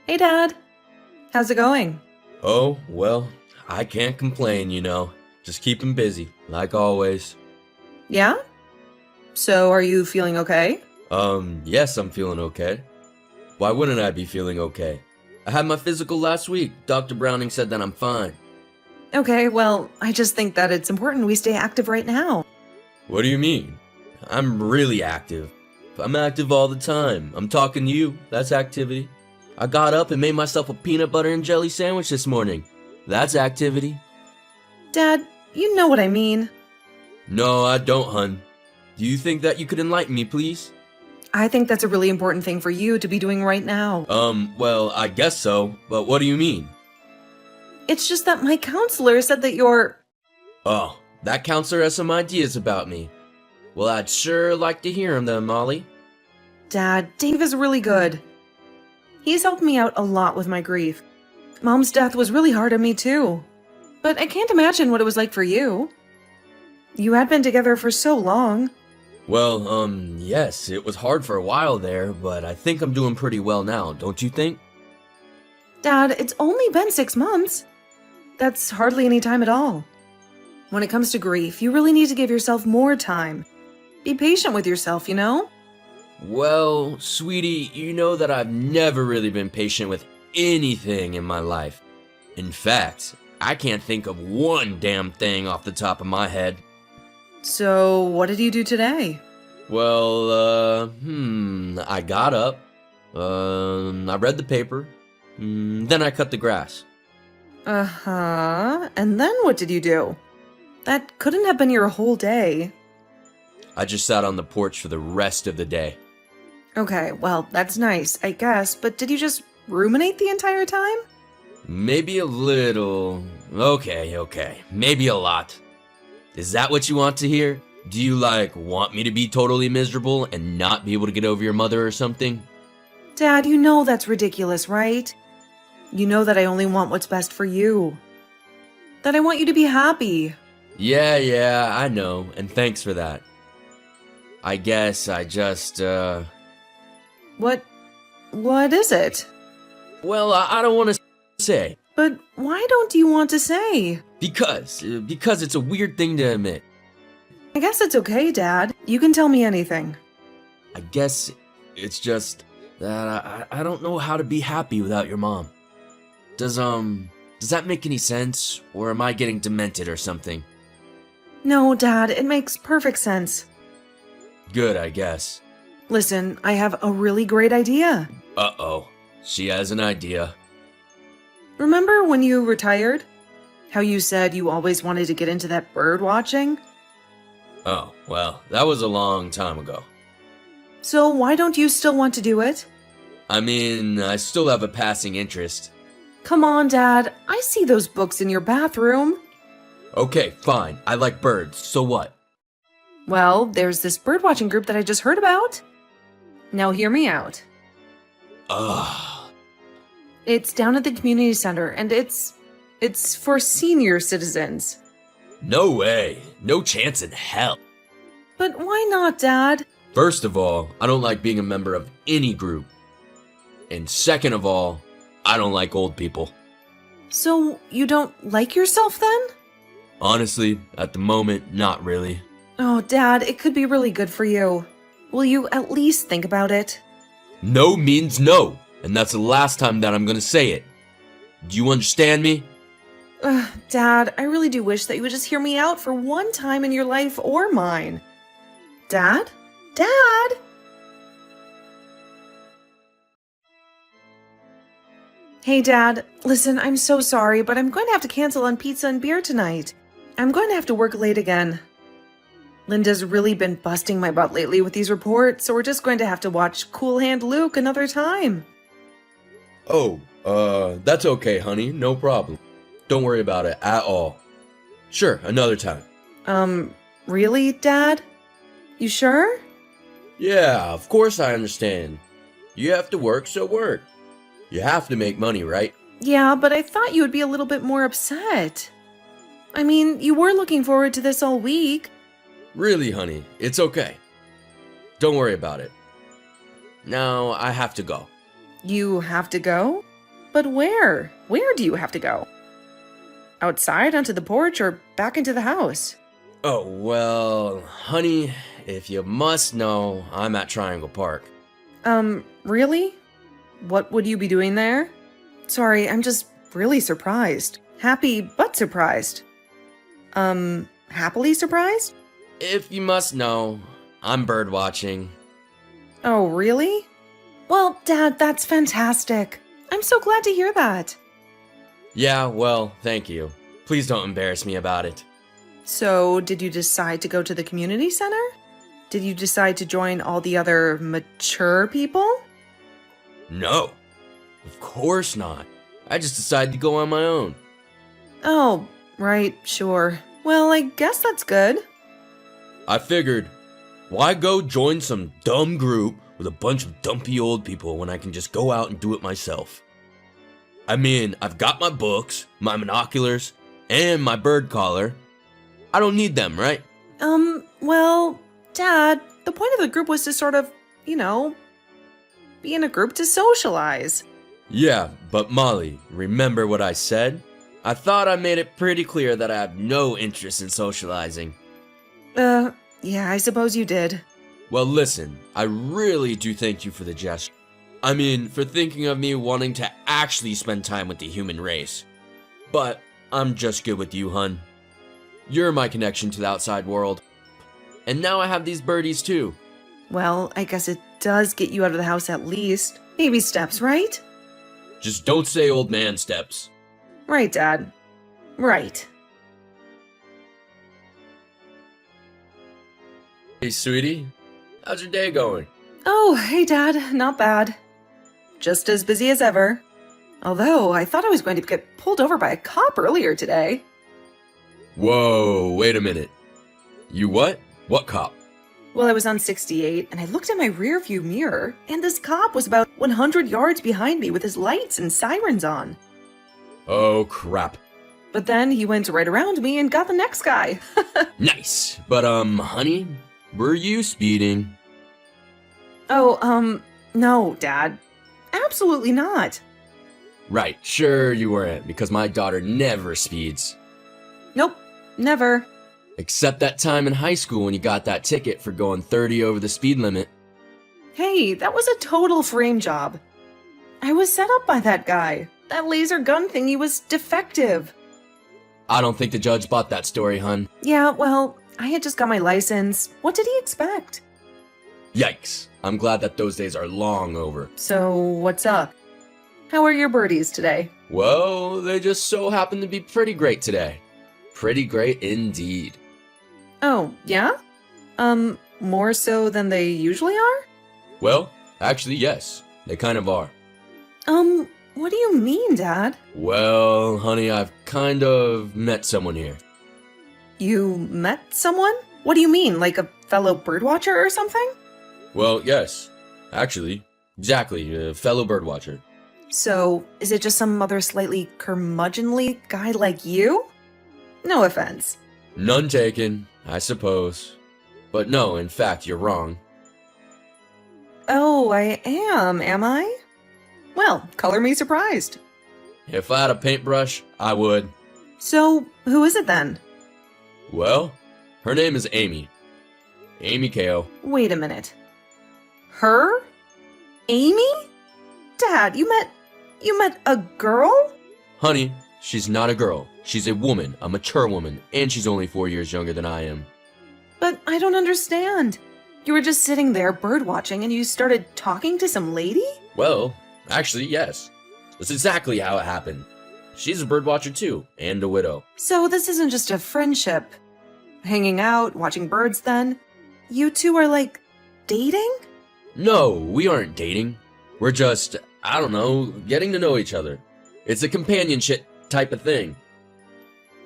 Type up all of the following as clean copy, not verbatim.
Hey, Dad. How's it going? Oh, well, I can't complain, Just keeping busy, like always. Yeah? So, are you feeling okay? Yes, I'm feeling okay. Why wouldn't I be feeling okay? I had my physical last week. Dr. Browning said that I'm fine. Okay, well, I just think that it's important we stay active right now. What do you mean? I'm really active. I'm active all the time. I'm talking to you. That's activity. I got up and made myself a peanut butter and jelly sandwich this morning. That's activity. Dad, you know what I mean. No, I don't, hun. Do you think that you could enlighten me, please? I think that's a really important thing for you to be doing right now. Well, I guess so, but what do you mean? It's just that my counselor said that you're... Oh, that counselor has some ideas about me. Well, I'd sure like to hear them, Molly. Dad, Dave is really good. He's helped me out a lot with my grief. Mom's death was really hard on me, too. But I can't imagine what it was like for you. You had been together for so long. Well, yes, it was hard for a while there, but I think I'm doing pretty well now, don't you think? Dad, it's only been 6 months. That's hardly any time at all. When it comes to grief, you really need to give yourself more time. Be patient with yourself, you know? Well, sweetie, you know that I've never really been patient with anything in my life. In fact, I can't think of one damn thing off the top of my head. So, what did you do today? Well, I got up, I read the paper, then I cut the grass. Uh-huh. And then what did you do? That couldn't have been your whole day. I just sat on the porch for the rest of the day. Okay, well, that's nice, I guess, but did you just ruminate the entire time? Maybe a little. Okay, maybe a lot. Is that what you want to hear? Do you, want me to be totally miserable and not be able to get over your mother or something? Dad, you know that's ridiculous, right? You know that I only want what's best for you. That I want you to be happy. Yeah, I know, and thanks for that. I guess I just, What is it? Well, I don't want to say. But why don't you want to say? Because it's a weird thing to admit. I guess it's okay, Dad. You can tell me anything. I guess it's just that I don't know how to be happy without your mom. Does that make any sense? Or am I getting demented or something? No, Dad, it makes perfect sense. Good, I guess. Listen, I have a really great idea. Uh-oh. She has an idea. Remember when you retired? How you said you always wanted to get into that bird watching? Oh, well, that was a long time ago. So why don't you still want to do it? I mean, I still have a passing interest. Come on, Dad. I see those books in your bathroom. Okay, fine. I like birds, so what? Well, there's this bird watching group that I just heard about. Now hear me out. Ugh. It's down at the community center, and it's for senior citizens. No way. No chance in hell. But why not, Dad? First of all, I don't like being a member of any group. And second of all, I don't like old people. So you don't like yourself then? Honestly, at the moment, not really. Oh, Dad, it could be really good for you. Will you at least think about it? No means no, and that's the last time that I'm gonna say it. Do you understand me? Dad, I really do wish that you would just hear me out for one time in your life or mine. Dad? Dad? Hey, Dad. Listen, I'm so sorry, but I'm going to have to cancel on pizza and beer tonight. I'm going to have to work late again. Linda's really been busting my butt lately with these reports, so we're just going to have to watch Cool Hand Luke another time. Oh, that's okay, honey. No problem. Don't worry about it at all. Sure, another time. Really, Dad? You sure? Yeah, of course I understand. You have to work, so work. You have to make money, right? Yeah, but I thought you would be a little bit more upset. I mean, you were looking forward to this all week. Really, honey, it's okay. Don't worry about it. Now, I have to go. You have to go? But where? Where do you have to go? Outside onto the porch or back into the house? Oh, well, honey, if you must know, I'm at Triangle Park. Really? What would you be doing there? Sorry, I'm just really surprised. Happy, but surprised. Happily surprised? If you must know, I'm bird watching. Oh, really? Well, Dad, that's fantastic. I'm so glad to hear that. Yeah, well, thank you. Please don't embarrass me about it. So, did you decide to go to the community center? Did you decide to join all the other mature people? No, of course not. I just decided to go on my own. Oh, right, sure. Well, I guess that's good. I figured, why go join some dumb group with a bunch of dumpy old people when I can just go out and do it myself? I mean, I've got my books, my binoculars, and my bird collar. I don't need them, right? Well, Dad, the point of the group was to sort of, be in a group to socialize. Yeah, but Molly, remember what I said? I thought I made it pretty clear that I have no interest in socializing. Yeah, I suppose you did. Well, listen, I really do thank you for the gesture. I mean, for thinking of me wanting to actually spend time with the human race. But I'm just good with you, hun. You're my connection to the outside world. And now I have these birdies too. Well, I guess it does get you out of the house at least. Baby steps, right? Just don't say old man steps. Right, Dad. Right. Hey, sweetie. How's your day going? Oh, hey, Dad. Not bad. Just as busy as ever. Although, I thought I was going to get pulled over by a cop earlier today. Whoa, wait a minute. You what? What cop? Well, I was on 68, and I looked in my rearview mirror, and this cop was about 100 yards behind me with his lights and sirens on. Oh, crap. But then he went right around me and got the next guy. Nice. But, honey, were you speeding? Oh, no, Dad. Absolutely not. Right, sure you weren't, because my daughter never speeds. Nope, never. Except that time in high school when you got that ticket for going 30 over the speed limit. Hey, that was a total frame job. I was set up by that guy. That laser gun thingy was defective. I don't think the judge bought that story, hun. Yeah, well, I had just got my license. What did he expect? Yikes. I'm glad that those days are long over. So, what's up? How are your birdies today? Well, they just so happen to be pretty great today. Pretty great indeed. Oh, yeah? More so than they usually are? Well, actually, yes. They kind of are. What do you mean, Dad? Well, honey, I've kind of met someone here. You met someone? What do you mean, like a fellow birdwatcher or something? Well, yes. Actually, exactly, a fellow birdwatcher. So, is it just some other slightly curmudgeonly guy like you? No offense. None taken, I suppose. But no, in fact, you're wrong. Oh, I am I? Well, color me surprised. If I had a paintbrush, I would. So, who is it then? Well, her name is Amy. Amy Ko. Wait a minute. Her? Amy? Dad, you met a girl? Honey, she's not a girl. She's a woman, a mature woman, and she's only 4 years younger than I am. But I don't understand. You were just sitting there bird watching and you started talking to some lady? Well, actually, yes. That's exactly how it happened. She's a birdwatcher too, and a widow. So this isn't just a friendship. Hanging out, watching birds then? You two are like dating? No, we aren't dating. We're just, I don't know, getting to know each other. It's a companionship type of thing.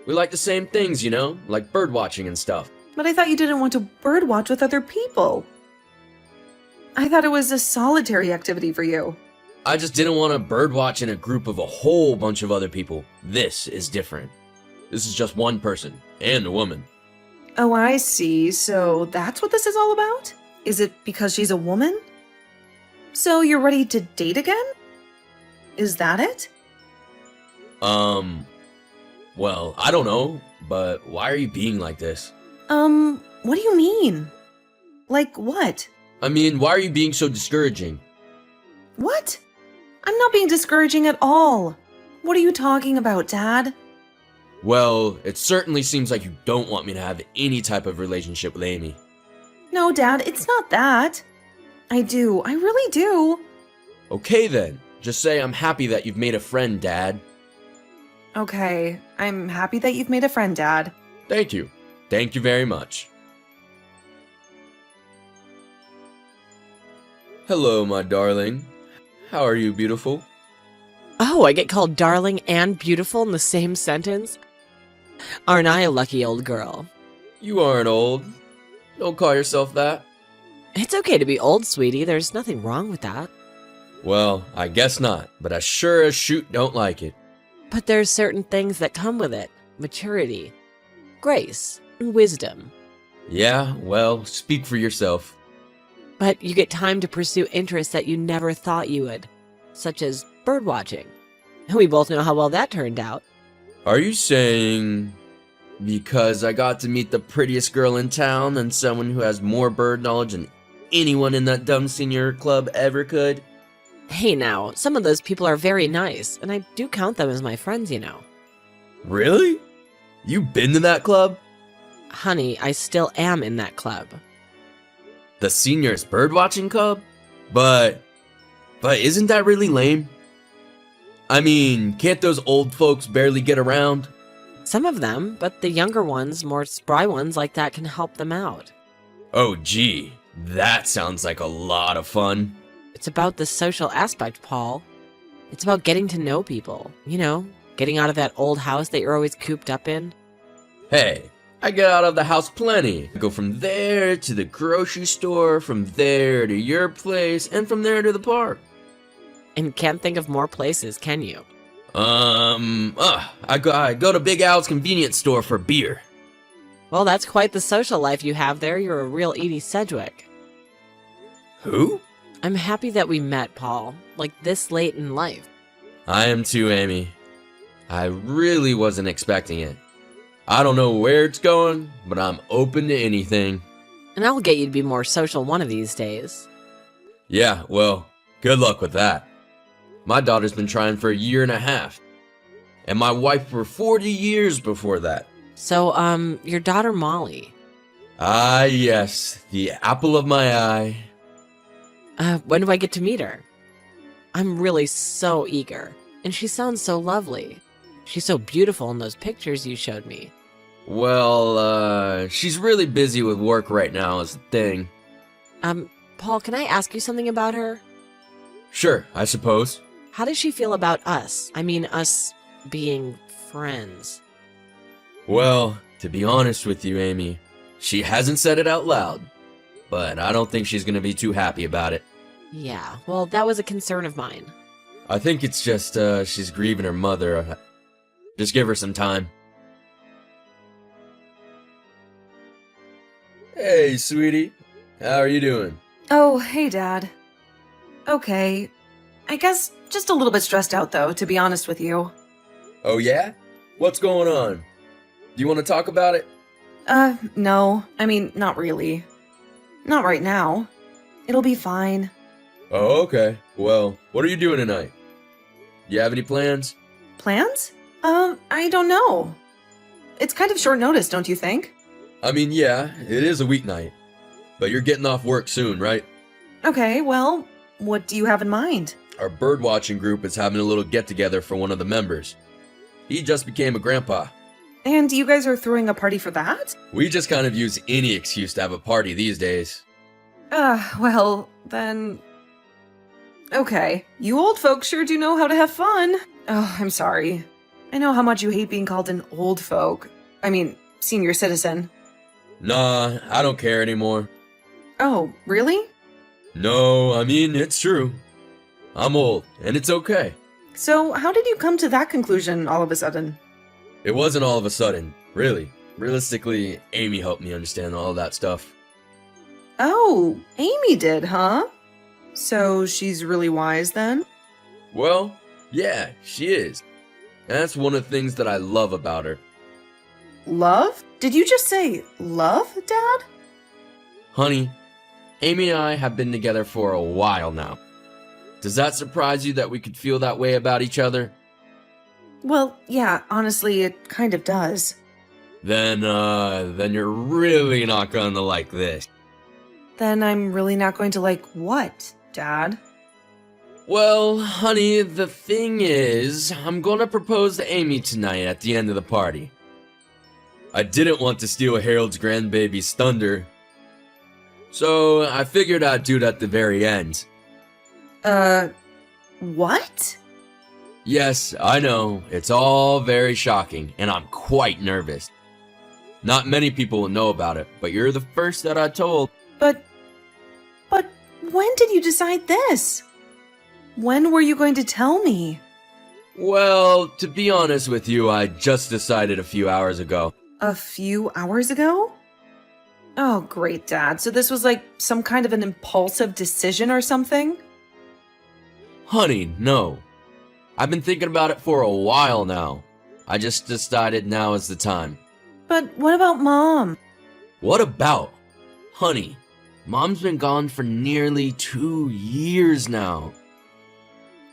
We like the same things, you know, like birdwatching and stuff. But I thought you didn't want to birdwatch with other people. I thought it was a solitary activity for you. I just didn't want to birdwatch in a group of a whole bunch of other people. This is different. This is just one person, and a woman. Oh, I see. So that's what this is all about? Is it because she's a woman? So you're ready to date again? Is that it? Well, I don't know, but why are you being like this? What do you mean? Like what? I mean, why are you being so discouraging? What? I'm not being discouraging at all. What are you talking about, Dad? Well, it certainly seems like you don't want me to have any type of relationship with Amy. No, Dad, it's not that. I really do. Okay then, just say I'm happy that you've made a friend, Dad. Okay, I'm happy that you've made a friend, Dad. Thank you. Thank you very much. Hello, my darling. How are you, beautiful? Oh, I get called darling and beautiful in the same sentence? Aren't I a lucky old girl? You aren't old. Don't call yourself that. It's okay to be old, sweetie. There's nothing wrong with that. Well, I guess not, but I sure as shoot don't like it. But there's certain things that come with it. Maturity, grace, and wisdom. Yeah, well, speak for yourself. But you get time to pursue interests that you never thought you would, such as birdwatching. And we both know how well that turned out. Are you saying because I got to meet the prettiest girl in town and someone who has more bird knowledge than anyone in that dumb senior club ever could? Hey now, some of those people are very nice, and I do count them as my friends, you know. Really? You been to that club? Honey, I still am in that club. The seniors birdwatching club? But isn't that really lame? I mean, can't those old folks barely get around? Some of them, but the younger ones, more spry ones like that, can help them out. Oh gee, that sounds like a lot of fun. It's about the social aspect, Paul. It's about getting to know people, you know, getting out of that old house that you're always cooped up in. Hey, I get out of the house plenty. I go from there to the grocery store, from there to your place, and from there to the park. And can't think of more places, can you? I go to Big Al's convenience store for beer. Well, that's quite the social life you have there. You're a real Edie Sedgwick. Who? I'm happy that we met, Paul, like this late in life. I am too, Amy. I really wasn't expecting it. I don't know where it's going, but I'm open to anything. And I'll get you to be more social one of these days. Yeah, well, good luck with that. My daughter's been trying for 1.5 years. And my wife for 40 years before that. So, your daughter Molly. Ah, yes, the apple of my eye. When do I get to meet her? I'm really so eager. And she sounds so lovely. She's so beautiful in those pictures you showed me. Well, she's really busy with work right now is the thing. Paul, can I ask you something about her? Sure, I suppose. How does she feel about us? I mean, us being friends. Well, to be honest with you, Amy, she hasn't said it out loud, but I don't think she's gonna be too happy about it. Yeah, well, that was a concern of mine. I think it's just, she's grieving her mother. Just give her some time. Hey, sweetie. How are you doing? Oh, hey, Dad. Okay. I guess just a little bit stressed out, though, to be honest with you. Oh, yeah? What's going on? Do you want to talk about it? No. I mean, not really. Not right now. It'll be fine. Oh, okay. Well, what are you doing tonight? Do you have any plans? Plans? I don't know. It's kind of short notice, don't you think? I mean, yeah, it is a weeknight. But you're getting off work soon, right? Okay, well, what do you have in mind? Our birdwatching group is having a little get-together for one of the members. He just became a grandpa. And you guys are throwing a party for that? We just kind of use any excuse to have a party these days. Well, then... Okay, you old folks sure do know how to have fun. Oh, I'm sorry. I know how much you hate being called an old folk. I mean, senior citizen. Nah, I don't care anymore. Oh, really? No, I mean, it's true. I'm old, and it's okay. So, how did you come to that conclusion all of a sudden? It wasn't all of a sudden, really. Realistically, Amy helped me understand all of that stuff. Oh, Amy did, huh? So she's really wise then? Well, yeah, she is. And that's one of the things that I love about her. Love? Did you just say love, Dad? Honey, Amy and I have been together for a while now. Does that surprise you that we could feel that way about each other? Well, yeah, honestly, it kind of does. Then you're really not gonna like this. Then I'm really not going to like what, Dad? Well, honey, the thing is, I'm gonna propose to Amy tonight at the end of the party. I didn't want to steal Harold's grandbaby's thunder, so I figured I'd do it at the very end. What? Yes, I know, it's all very shocking, and I'm quite nervous. Not many people will know about it, but you're the first that I told. But when did you decide this? When were you going to tell me? Well, to be honest with you, I just decided a few hours ago. A few hours ago? Oh, great, Dad. So this was like some kind of an impulsive decision or something? Honey, no. I've been thinking about it for a while now. I just decided now is the time. But what about Mom? What about? Honey, Mom's been gone for nearly 2 years now.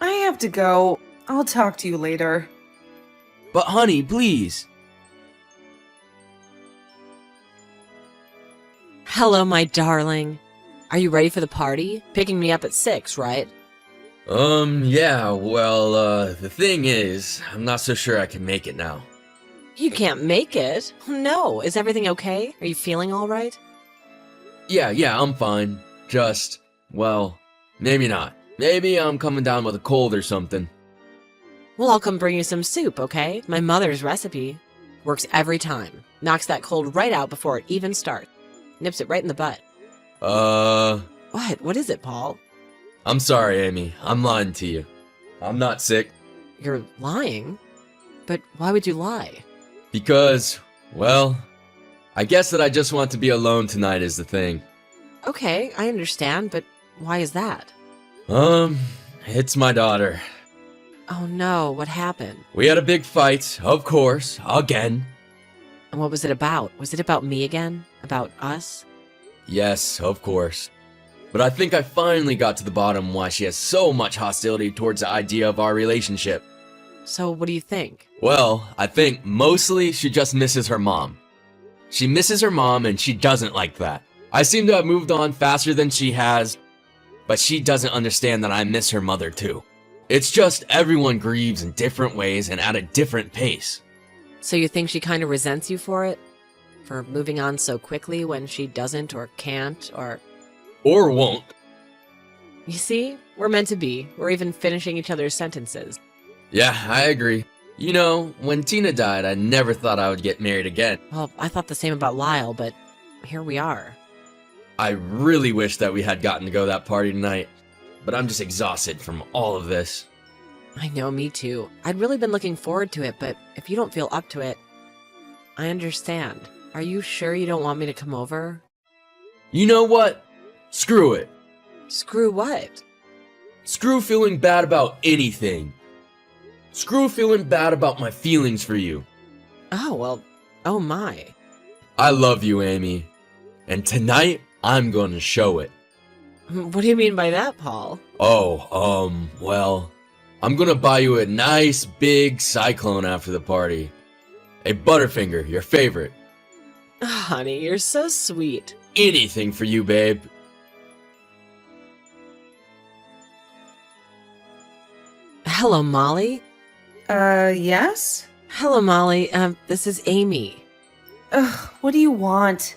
I have to go. I'll talk to you later. But honey, please. Hello, my darling. Are you ready for the party? Picking me up at 6, right? Yeah, well, the thing is, I'm not so sure I can make it now. You can't make it. No. Is everything okay? Are you feeling all right? Yeah, I'm fine. Just, well, maybe not. Maybe I'm coming down with a cold or something. Well, I'll come bring you some soup, okay? My mother's recipe. Works every time. Knocks that cold right out before it even starts. Nips it right in the butt. What? What is it, Paul? I'm sorry, Amy. I'm lying to you. I'm not sick. You're lying? But why would you lie? Because, well, I guess that I just want to be alone tonight is the thing. Okay, I understand, but why is that? It's my daughter. Oh no, what happened? We had a big fight, of course, again. And what was it about? Was it about me again? About us? Yes, of course. But I think I finally got to the bottom why she has so much hostility towards the idea of our relationship. So what do you think? Well, I think mostly she just misses her mom. She misses her mom and she doesn't like that. I seem to have moved on faster than she has, but she doesn't understand that I miss her mother too. It's just everyone grieves in different ways and at a different pace. So you think she kind of resents you for it? For moving on so quickly when she doesn't or can't or... Or won't. You see? We're meant to be. We're even finishing each other's sentences. Yeah, I agree. You know, when Tina died, I never thought I would get married again. Well, I thought the same about Lyle, but here we are. I really wish that we had gotten to go to that party tonight, but I'm just exhausted from all of this. I know, me too. I'd really been looking forward to it, but if you don't feel up to it, I understand. Are you sure you don't want me to come over? You know what? Screw it. Screw what? Screw feeling bad about anything. Screw feeling bad about my feelings for you. Oh, well, oh my. I love you, Amy. And tonight, I'm gonna show it. What do you mean by that, Paul? Oh, well, I'm gonna buy you a nice big cyclone after the party. A Butterfinger, your favorite. Honey, you're so sweet. Anything for you, babe. Hello, Molly. Yes? Hello, Molly. This is Amy. Ugh, what do you want?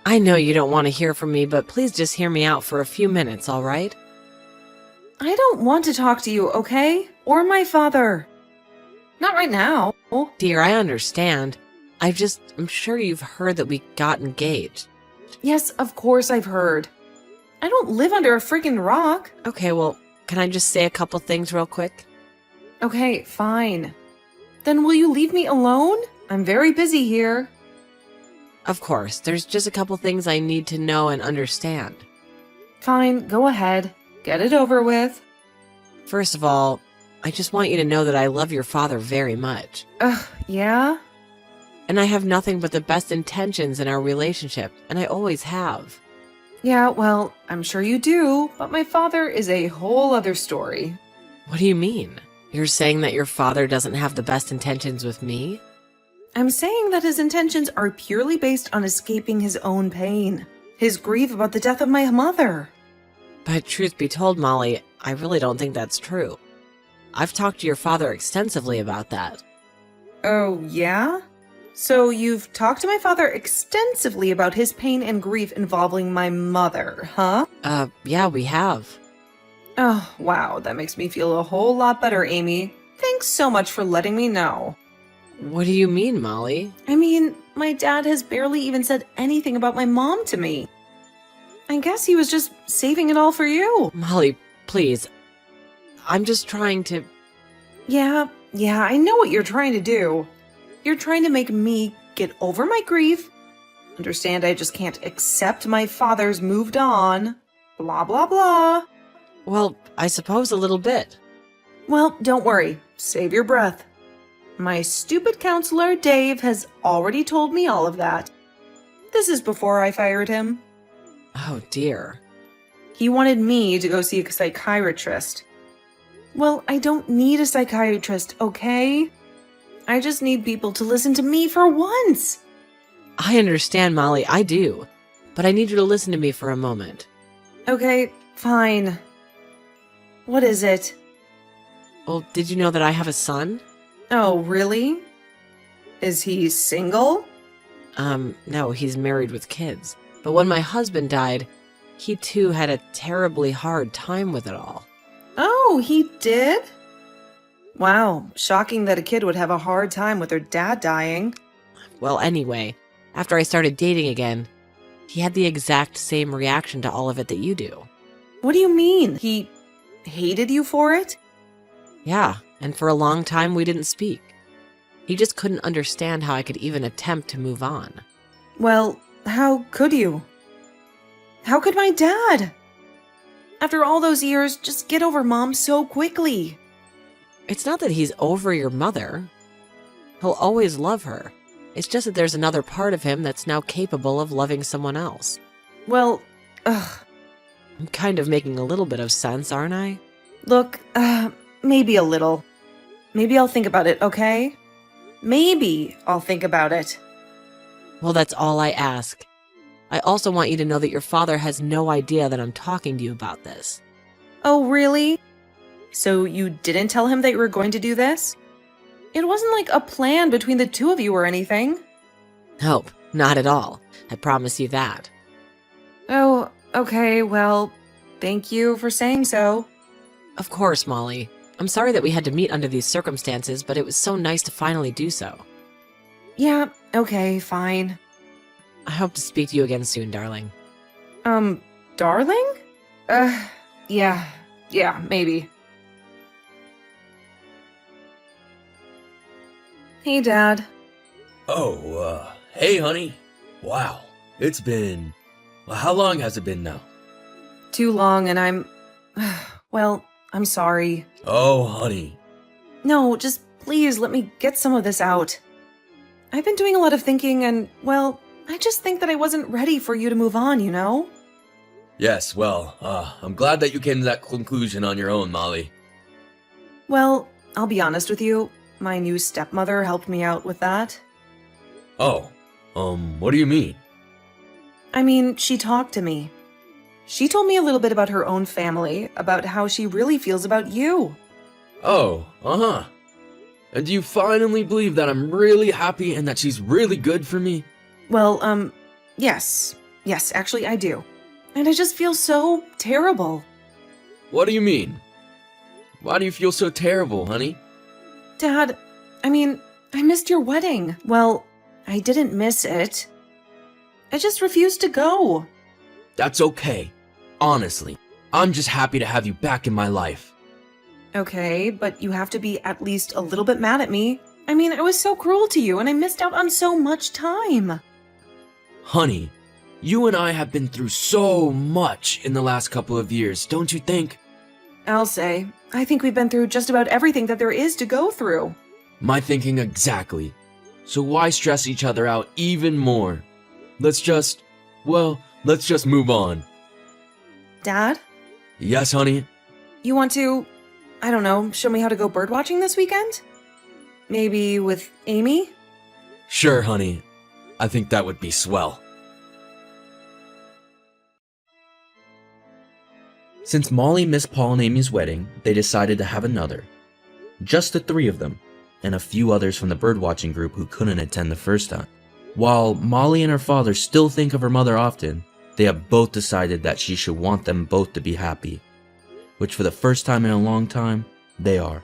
I know you don't want to hear from me, but please just hear me out for a few minutes, all right? I don't want to talk to you, okay? Or my father. Not right now. Dear, I understand. I'm sure you've heard that we got engaged. Yes, of course I've heard. I don't live under a freaking rock. Okay, well, can I just say a couple things real quick? Okay, fine. Then will you leave me alone? I'm very busy here. Of course, there's just a couple things I need to know and understand. Fine, go ahead. Get it over with. First of all, I just want you to know that I love your father very much. Yeah? And I have nothing but the best intentions in our relationship, and I always have. Yeah, well, I'm sure you do, but my father is a whole other story. What do you mean? You're saying that your father doesn't have the best intentions with me? I'm saying that his intentions are purely based on escaping his own pain, his grief about the death of my mother. But truth be told, Molly, I really don't think that's true. I've talked to your father extensively about that. Oh, yeah? So you've talked to my father extensively about his pain and grief involving my mother, huh? Yeah, we have. Oh, wow, that makes me feel a whole lot better, Amy. Thanks so much for letting me know. What do you mean, Molly? I mean, my dad has barely even said anything about my mom to me. I guess he was just saving it all for you. Molly, please. I'm just trying to... Yeah, I know what you're trying to do. You're trying to make me get over my grief, understand I just can't accept my father's moved on, blah, blah, blah. Well, I suppose a little bit. Well, don't worry. Save your breath. My stupid counselor, Dave, has already told me all of that. This is before I fired him. Oh, dear. He wanted me to go see a psychiatrist. Well, I don't need a psychiatrist, okay? I just need people to listen to me for once. I understand, Molly, I do. But I need you to listen to me for a moment. Okay, fine. What is it? Well, did you know that I have a son? Oh, really? Is he single? No, he's married with kids. But when my husband died, he too had a terribly hard time with it all. Oh, he did? Wow, shocking that a kid would have a hard time with their dad dying. Well, anyway, after I started dating again, he had the exact same reaction to all of it that you do. What do you mean? He hated you for it? Yeah, and for a long time we didn't speak. He just couldn't understand how I could even attempt to move on. Well, how could you? How could my dad? After all those years, just get over Mom so quickly. It's not that he's over your mother. He'll always love her. It's just that there's another part of him that's now capable of loving someone else. Well, I'm kind of making a little bit of sense, aren't I? look, maybe a little. Maybe I'll think about it, okay? Maybe I'll think about it. Well, that's all I ask. I also want you to know that your father has no idea that I'm talking to you about this. Oh, really? So you didn't tell him that you were going to do this? It wasn't like a plan between the two of you or anything. Nope, not at all. I promise you that. Oh, okay, well, thank you for saying so. Of course, Molly. I'm sorry that we had to meet under these circumstances, but it was so nice to finally do so. Yeah, okay, fine. I hope to speak to you again soon, darling. Darling? Yeah, maybe. Hey, Dad. Oh, hey, honey. Wow, it's been... Well, how long has it been now? Too long and I'm... Well, I'm sorry. Oh, honey. No, just please let me get some of this out. I've been doing a lot of thinking and, well, I just think that I wasn't ready for you to move on, you know? Yes, well, I'm glad that you came to that conclusion on your own, Molly. Well, I'll be honest with you. My new stepmother helped me out with that. Oh, what do you mean? I mean, she talked to me. She told me a little bit about her own family, about how she really feels about you. Oh, uh-huh. And do you finally believe that I'm really happy and that she's really good for me? Well, yes. Yes, actually, I do. And I just feel so terrible. What do you mean? Why do you feel so terrible, honey? Dad, I mean, I missed your wedding. Well, I didn't miss it. I just refused to go. That's okay. Honestly, I'm just happy to have you back in my life. Okay, but you have to be at least a little bit mad at me. I mean, I was so cruel to you and I missed out on so much time. Honey, you and I have been through so much in the last couple of years, don't you think? I'll say, I think we've been through just about everything that there is to go through. My thinking exactly. So why stress each other out even more? Let's just move on. Dad, Yes, honey? you want to, I don't know, show me how to go birdwatching this weekend? Maybe with Amy? Sure, honey. I think that would be swell. Since Molly missed Paul and Amy's wedding, they decided to have another. Just the three of them, and a few others from the birdwatching group who couldn't attend the first time. While Molly and her father still think of her mother often, they have both decided that she should want them both to be happy, which for the first time in a long time, they are.